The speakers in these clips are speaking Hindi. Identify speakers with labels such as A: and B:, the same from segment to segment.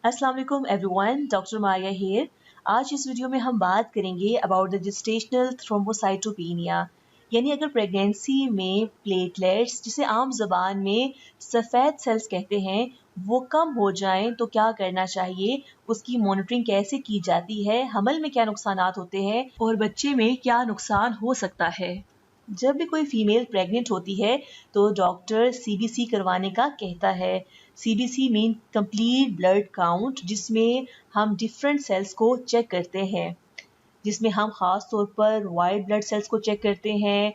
A: अस्सलाम वालेकुम एवरीवन, डॉक्टर माया हियर। आज इस वीडियो में हम बात करेंगे अबाउट द जेस्टेशनल थ्रोम्बोसाइटोपेनिया, यानी अगर प्रेगनेंसी में प्लेटलेट्स, जिसे आम जबान में सफ़ेद सेल्स कहते हैं, वो कम हो जाएं तो क्या करना चाहिए, उसकी मॉनिटरिंग कैसे की जाती है, हमल में क्या नुकसानात होते हैं और बच्चे में क्या नुकसान हो सकता है। जब भी कोई फीमेल प्रेग्नेंट होती है तो डॉक्टर सीबीसी करवाने का कहता है। CBC mean complete blood count, जिसमें हम डिफरेंट सेल्स को चेक करते हैं, जिसमें हम ख़ास तौर पर वाइट ब्लड सेल्स को चेक करते हैं,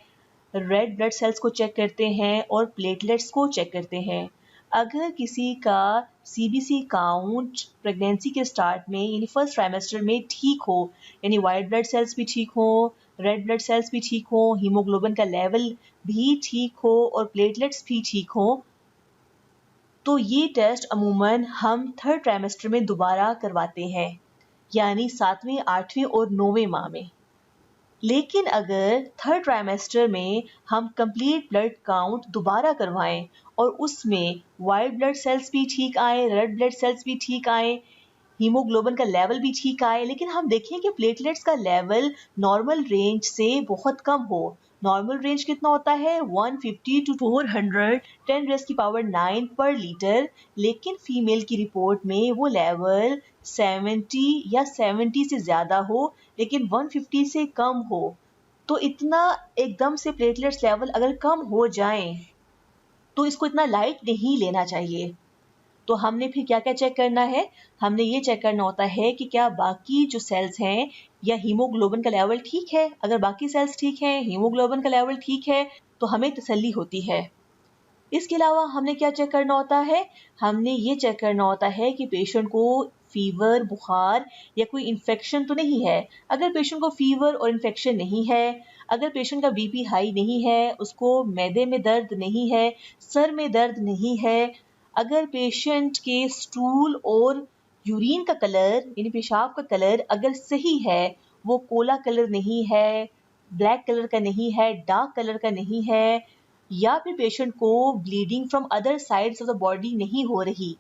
A: रेड ब्लड सेल्स को चेक करते हैं और प्लेटलेट्स को चेक करते हैं। अगर किसी का सीबीसी काउंट प्रेगनेंसी के स्टार्ट में यानी फर्स्ट ट्राइमेस्टर में ठीक हो, यानी वाइट ब्लड सेल्स भी ठीक हो, रेड ब्लड सेल्स भी ठीक हो, हीमोग्लोबिन का लेवल भी ठीक हो और प्लेटलेट्स भी ठीक हो, तो ये टेस्ट अमूमन हम थर्ड ट्राइमेस्टर में दोबारा करवाते हैं, यानी 7वें, 8वें और 9वें माह में। लेकिन अगर थर्ड ट्राइमेस्टर में हम कंप्लीट ब्लड काउंट दोबारा करवाएं और उसमें वाइट ब्लड सेल्स भी ठीक आए, रेड ब्लड सेल्स भी ठीक आए, हीमोग्लोबिन का लेवल भी ठीक आए, लेकिन हम देखें कि प्लेटलेट्स का लेवल नॉर्मल रेंज से बहुत कम हो। नॉर्मल रेंज कितना होता है? 150 टू 400 10⁻⁹ पर लीटर, लेकिन फीमेल की रिपोर्ट में वो लेवल 70 या 70 से ज़्यादा हो, लेकिन 150 से कम हो। तो इतना एकदम से प्लेटलेट्स लेवल अगर कम हो जाएं तो इसको इतना लाइट नहीं लेना चाहिए। तो हमने फिर क्या क्या चेक करना है? हमने ये चेक करना होता है कि क्या बाकी जो सेल्स हैं या हीमोग्लोबिन का लेवल ठीक है। अगर बाकी सेल्स ठीक हैं, हीमोग्लोबिन का लेवल ठीक है, तो हमें तसल्ली होती है। इसके अलावा हमने क्या चेक करना होता है? हमने ये चेक करना होता है कि पेशेंट को फीवर, बुखार या कोई इन्फेक्शन तो नहीं है। अगर पेशेंट को फीवर और इन्फेक्शन नहीं है, अगर पेशेंट का बीपी हाई नहीं है, उसको मैदे में दर्द नहीं है, सर में दर्द नहीं है, अगर पेशेंट के स्टूल और यूरिन का कलर यानी पेशाब का कलर अगर सही है, वो कोला कलर नहीं है, ब्लैक कलर का नहीं है, डार्क कलर का नहीं है, या फिर पेशेंट को bleeding from other sides of the body नहीं हो रही,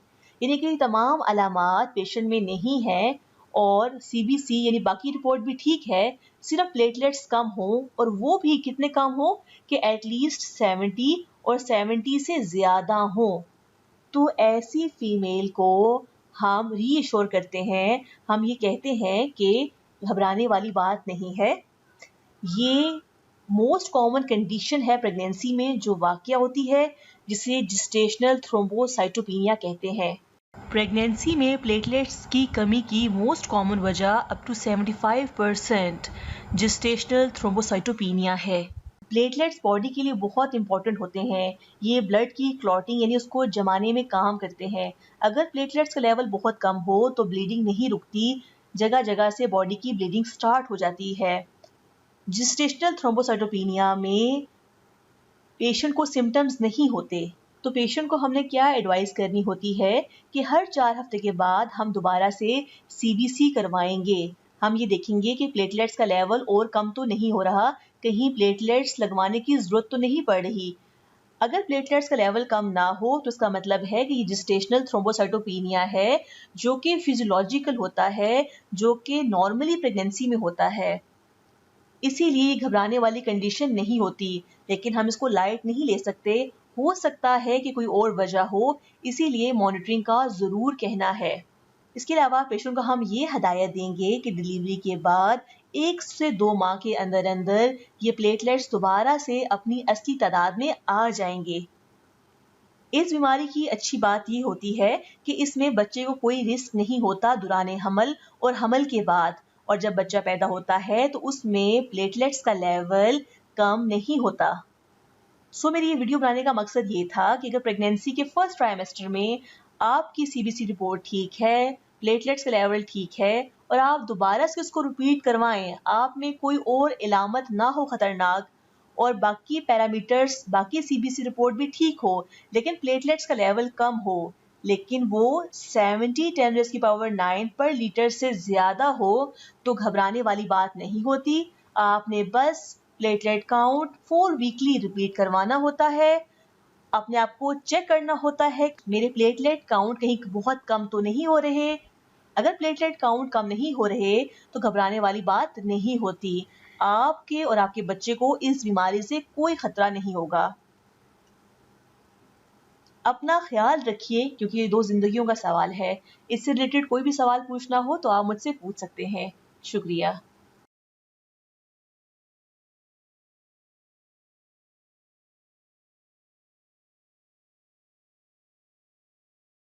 A: यानी कि तमाम अलामात पेशेंट में नहीं है और सीबीसी यानी बाकी रिपोर्ट भी ठीक है, सिर्फ प्लेटलेट्स कम हो और वो भी कितने कम हो कि एटलीस्ट 70 और 70 से ज़्यादा हो, तो ऐसी फीमेल को हम रीअश्योर करते हैं, हम ये कहते हैं कि घबराने वाली बात नहीं है। ये मोस्ट कॉमन कंडीशन है प्रेगनेंसी में जो वाक़या होती है, जिसे जेस्टेशनल थ्रोम्बोसाइटोपेनिया कहते हैं। प्रेगनेंसी में प्लेटलेट्स की कमी की मोस्ट कॉमन वजह अप टू 75% जेस्टेशनल थ्रोम्बोसाइटोपेनिया है। प्लेटलेट्स बॉडी के लिए बहुत इंपॉर्टेंट होते हैं। ये ब्लड की क्लॉटिंग यानी उसको जमाने में काम करते हैं। अगर प्लेटलेट्स का लेवल बहुत कम हो तो ब्लीडिंग नहीं रुकती, जगह जगह से बॉडी की ब्लीडिंग स्टार्ट हो जाती है। जेस्टेशनल थ्रोम्बोसाइटोपेनिया में पेशेंट को सिम्टम्स नहीं होते, तो पेशेंट को हमने क्या एडवाइस करनी होती है कि हर 4 हफ्ते के बाद हम दोबारा से सीबीसी करवाएंगे। हम ये देखेंगे कि प्लेटलेट्स का लेवल और कम तो नहीं हो रहा, कहीं प्लेटलेट्स लगवाने की ज़रूरत तो नहीं पड़ रही। अगर प्लेटलेट्स का लेवल कम ना हो तो इसका मतलब है कि ये जेस्टेशनल थ्रोम्बोसाइटोपेनिया है, जो कि फिजियोलॉजिकल होता है, जो कि नॉर्मली प्रेगनेंसी में होता है। इसीलिए घबराने वाली कंडीशन नहीं होती, लेकिन हम इसको लाइट नहीं ले सकते। हो सकता है कि कोई और वजह हो, इसीलिए मॉनिटरिंग का ज़रूर कहना है। इसके अलावा पेशेंट को हम ये हदायत देंगे कि डिलीवरी के बाद 1 से 2 माह के अंदर अंदर ये प्लेटलेट्स दोबारा से अपनी असली तादाद में आ जाएंगे। इस बीमारी की अच्छी बात ये होती है कि इसमें बच्चे को कोई रिस्क नहीं होता दुराने हमल और हमल के बाद, और जब बच्चा पैदा होता है तो उसमें प्लेटलेट्स का लेवल कम नहीं होता। मेरी ये वीडियो बनाने का मकसद ये था कि अगर प्रेगनेंसी के फर्स्ट ट्राइमेस्टर में आपकी सीबीसी रिपोर्ट ठीक है, प्लेटलेट्स का लेवल ठीक है और आप दोबारा से उसको रिपीट करवाएं, आप में कोई और इलामत ना हो खतरनाक और बाकी पैरामीटर्स, बाकी सीबीसी रिपोर्ट भी ठीक हो, लेकिन प्लेटलेट्स का लेवल कम हो, लेकिन वो 70 10⁻⁹ पर लीटर से ज़्यादा हो, तो घबराने वाली बात नहीं होती। आपने बस प्लेटलेट काउंट 4 वीकली रिपीट करवाना होता है। अपने आप को चेक करना होता है, मेरे प्लेटलेट काउंट कहीं बहुत कम तो नहीं हो रहे। अगर प्लेटलेट काउंट कम नहीं हो रहे तो घबराने वाली बात नहीं होती। आपके और आपके बच्चे को इस बीमारी से कोई खतरा नहीं होगा। अपना ख्याल रखिए, क्योंकि ये 2 जिंदगियों का सवाल है। इससे रिलेटेड कोई भी सवाल पूछना हो तो आप मुझसे पूछ सकते हैं। शुक्रिया।